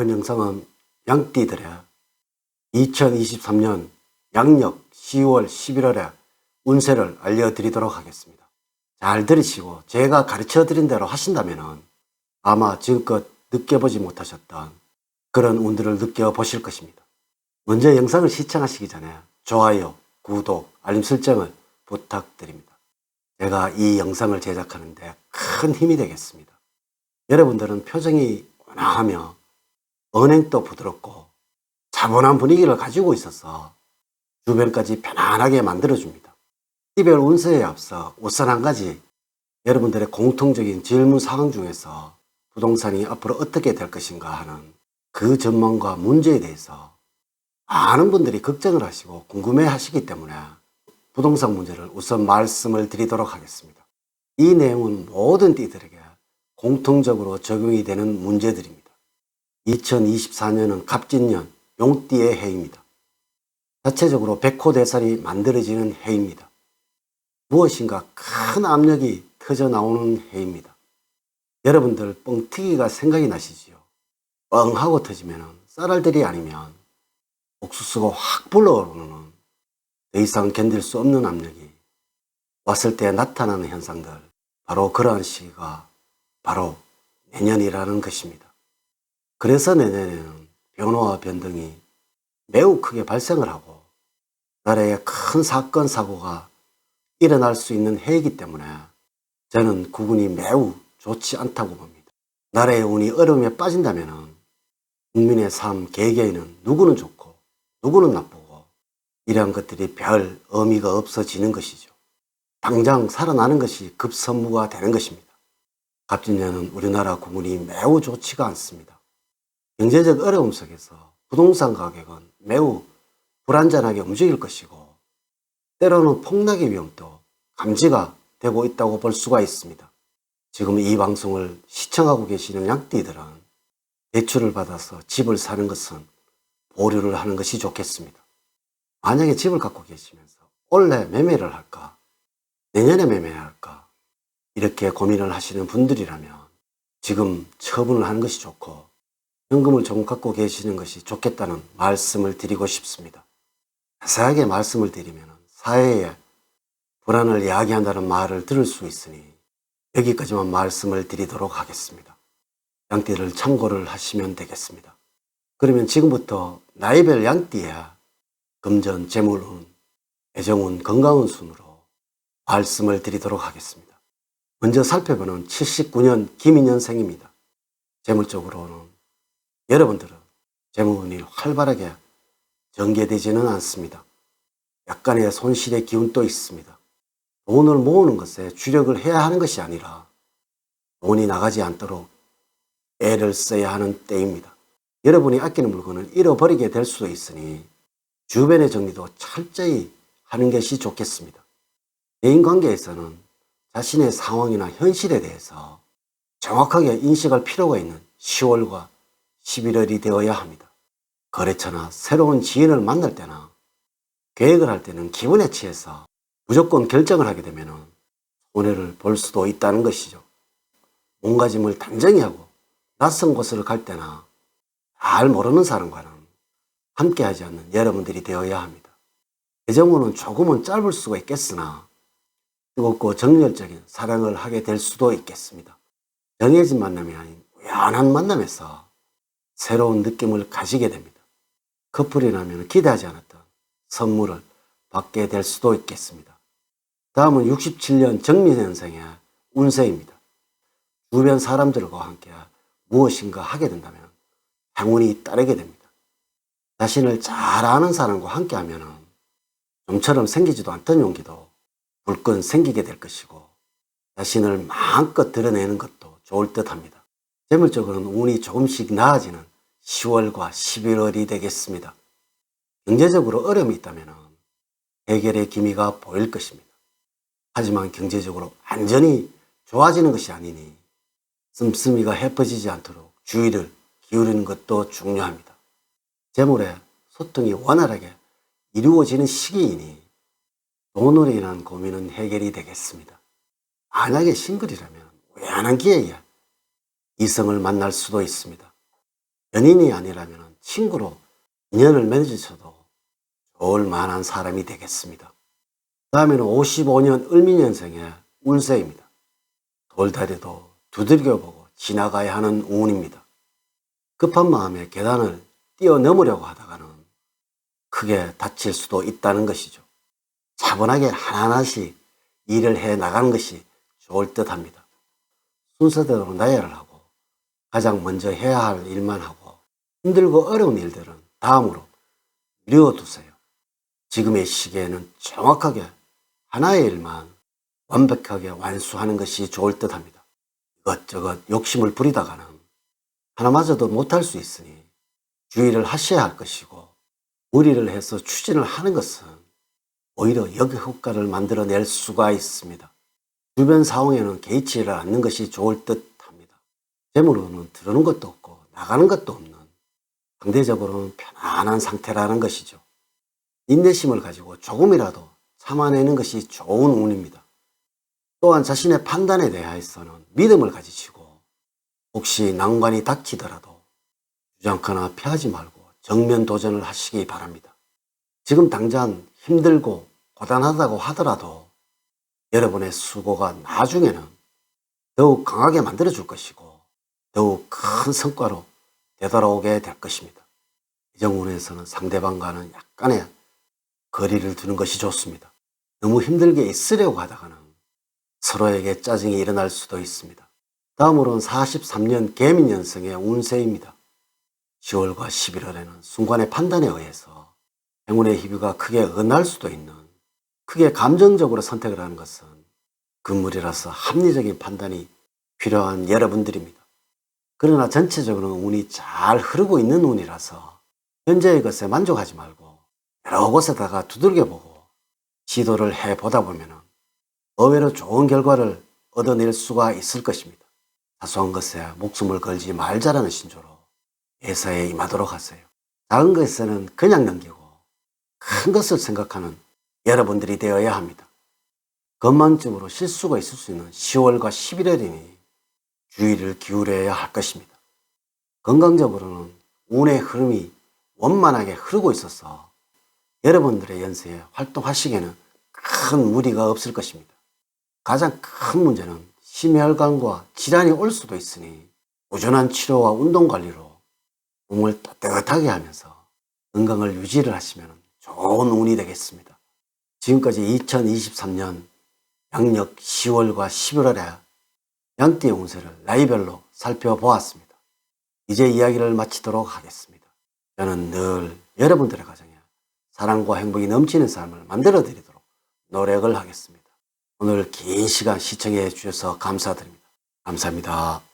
이번 영상은 양띠들의 2023년 양력 10월 11월의 운세를 알려드리도록 하겠습니다. 잘 들으시고 제가 가르쳐 드린 대로 하신다면 아마 지금껏 느껴보지 못하셨던 그런 운들을 느껴보실 것입니다. 먼저 영상을 시청하시기 전에 좋아요, 구독, 알림 설정을 부탁드립니다. 제가 이 영상을 제작하는데 큰 힘이 되겠습니다. 여러분들은 표정이 온화하며 언행도 부드럽고 차분한 분위기를 가지고 있어서 주변까지 편안하게 만들어줍니다. 이별 운세에 앞서 우선 한 가지 여러분들의 공통적인 질문 사항 중에서 부동산이 앞으로 어떻게 될 것인가 하는 그 전망과 문제에 대해서 많은 분들이 걱정을 하시고 궁금해 하시기 때문에 부동산 문제를 우선 말씀을 드리도록 하겠습니다. 이 내용은 모든 띠들에게 공통적으로 적용이 되는 문제들입니다. 2024년은 갑진년 용띠의 해입니다. 자체적으로 백호대살이 만들어지는 해입니다. 무엇인가 큰 압력이 터져 나오는 해입니다. 여러분들 뻥튀기가 생각이 나시지요? 뻥 하고 터지면 쌀알들이 아니면 옥수수가 확 불러오르는 더 이상 견딜 수 없는 압력이 왔을 때 나타나는 현상들, 바로 그러한 시기가 바로 내년이라는 것입니다. 그래서 내년에는 변화와 변동이 매우 크게 발생을 하고 나라에 큰 사건 사고가 일어날 수 있는 해이기 때문에 저는 구군이 매우 좋지 않다고 봅니다. 나라의 운이 어려움에 빠진다면 국민의 삶 개개인은 누구는 좋고 누구는 나쁘고 이러한 것들이 별 의미가 없어지는 것이죠. 당장 살아나는 것이 급선무가 되는 것입니다. 갑진년은 우리나라 구군이 매우 좋지가 않습니다. 경제적 어려움 속에서 부동산 가격은 매우 불안전하게 움직일 것이고 때로는 폭락의 위험도 감지가 되고 있다고 볼 수가 있습니다. 지금 이 방송을 시청하고 계시는 양띠들은 대출을 받아서 집을 사는 것은 보류를 하는 것이 좋겠습니다. 만약에 집을 갖고 계시면서 올해 매매를 할까 내년에 매매를 할까 이렇게 고민을 하시는 분들이라면 지금 처분을 하는 것이 좋고 현금을 조금 갖고 계시는 것이 좋겠다는 말씀을 드리고 싶습니다. 자세하게 말씀을 드리면 사회에 불안을 야기한다는 말을 들을 수 있으니 여기까지만 말씀을 드리도록 하겠습니다. 양띠를 참고를 하시면 되겠습니다. 그러면 지금부터 나이별 양띠의 금전, 재물운, 애정운, 건강운 순으로 말씀을 드리도록 하겠습니다. 먼저 살펴보는 79년 김인년생입니다. 재물적으로는 여러분들은 재물운이 활발하게 전개되지는 않습니다. 약간의 손실의 기운도 있습니다. 돈을 모으는 것에 주력을 해야 하는 것이 아니라 돈이 나가지 않도록 애를 써야 하는 때입니다. 여러분이 아끼는 물건을 잃어버리게 될 수도 있으니 주변의 정리도 철저히 하는 것이 좋겠습니다. 대인관계에서는 자신의 상황이나 현실에 대해서 정확하게 인식할 필요가 있는 10월과 11월이 되어야 합니다. 거래처나 새로운 지인을 만날 때나 계획을 할 때는 기분에 취해서 무조건 결정을 하게 되면 손해를 볼 수도 있다는 것이죠. 몸가짐을 단정히 하고 낯선 곳을 갈 때나 잘 모르는 사람과는 함께 하지 않는 여러분들이 되어야 합니다. 애정운은 조금은 짧을 수가 있겠으나 뜨겁고 정열적인 사랑을 하게 될 수도 있겠습니다. 정해진 만남이 아닌 우연한 만남에서 새로운 느낌을 가지게 됩니다. 커플이라면 기대하지 않았던 선물을 받게 될 수도 있겠습니다. 다음은 67년 정민년생의 운세입니다. 주변 사람들과 함께 무엇인가 하게 된다면 행운이 따르게 됩니다. 자신을 잘 아는 사람과 함께 하면 좀처럼 생기지도 않던 용기도 불끈 생기게 될 것이고 자신을 마음껏 드러내는 것도 좋을 듯 합니다. 재물적으로는 운이 조금씩 나아지는 10월과 11월이 되겠습니다. 경제적으로 어려움이 있다면 해결의 기미가 보일 것입니다. 하지만 경제적으로 완전히 좋아지는 것이 아니니 씀씀이가 헤퍼지지 않도록 주의를 기울이는 것도 중요합니다. 재물의 소통이 원활하게 이루어지는 시기이니 돈으로 인한 고민은 해결이 되겠습니다. 만약에 싱글이라면 우연한 기회에 이성을 만날 수도 있습니다. 연인이 아니라면 친구로 인연을 맺으셔도 좋을 만한 사람이 되겠습니다. 다음에는 55년 을미년생의 운세입니다. 돌다리도 두들겨보고 지나가야 하는 운입니다. 급한 마음에 계단을 뛰어넘으려고 하다가는 크게 다칠 수도 있다는 것이죠. 차분하게 하나하나씩 일을 해 나가는 것이 좋을 듯 합니다. 순서대로 나열을 하고 가장 먼저 해야 할 일만 하고 힘들고 어려운 일들은 다음으로 미뤄두세요. 지금의 시기에는 정확하게 하나의 일만 완벽하게 완수하는 것이 좋을 듯 합니다. 이것저것 욕심을 부리다가는 하나마저도 못할 수 있으니 주의를 하셔야 할 것이고, 무리를 해서 추진을 하는 것은 오히려 역효과를 만들어낼 수가 있습니다. 주변 상황에는 개의치를 않는 것이 좋을 듯 합니다. 재물로는 들어오는 것도 없고 나가는 것도 없는 상대적으로는 편안한 상태라는 것이죠. 인내심을 가지고 조금이라도 참아내는 것이 좋은 운입니다. 또한 자신의 판단에 대해서는 믿음을 가지시고, 혹시 난관이 닥치더라도 주저앉거나 피하지 말고 정면 도전을 하시기 바랍니다. 지금 당장 힘들고 고단하다고 하더라도 여러분의 수고가 나중에는 더욱 강하게 만들어 줄 것이고 더욱 큰 성과로 되돌아오게 될 것입니다. 이정운에서는 상대방과는 약간의 거리를 두는 것이 좋습니다. 너무 힘들게 있으려고 하다가는 서로에게 짜증이 일어날 수도 있습니다. 다음으로는 43년 개미년생의 운세입니다. 10월과 11월에는 순간의 판단에 의해서 행운의 희비가 크게 어긋날 수도 있는, 크게 감정적으로 선택을 하는 것은 금물이라서 합리적인 판단이 필요한 여러분들입니다. 그러나 전체적으로는 운이 잘 흐르고 있는 운이라서 현재의 것에 만족하지 말고 여러 곳에다가 두들겨보고 시도를 해보다 보면 의외로 좋은 결과를 얻어낼 수가 있을 것입니다. 사소한 것에 목숨을 걸지 말자라는 신조로 예사에 임하도록 하세요. 작은 것에는 그냥 넘기고 큰 것을 생각하는 여러분들이 되어야 합니다. 건망증으로 실수가 있을 수 있는 10월과 11월이니 주의를 기울여야 할 것입니다. 건강적으로는 운의 흐름이 원만하게 흐르고 있어서 여러분들의 연세에 활동하시기에는 큰 무리가 없을 것입니다. 가장 큰 문제는 심혈관과 질환이 올 수도 있으니 꾸준한 치료와 운동관리로 몸을 따뜻하게 하면서 건강을 유지를 하시면 좋은 운이 되겠습니다. 지금까지 2023년 양력 10월과 11월에 양띠의 운세를 나이별로 살펴보았습니다. 이제 이야기를 마치도록 하겠습니다. 저는 늘 여러분들의 가정에 사랑과 행복이 넘치는 삶을 만들어 드리도록 노력을 하겠습니다. 오늘 긴 시간 시청해 주셔서 감사드립니다. 감사합니다.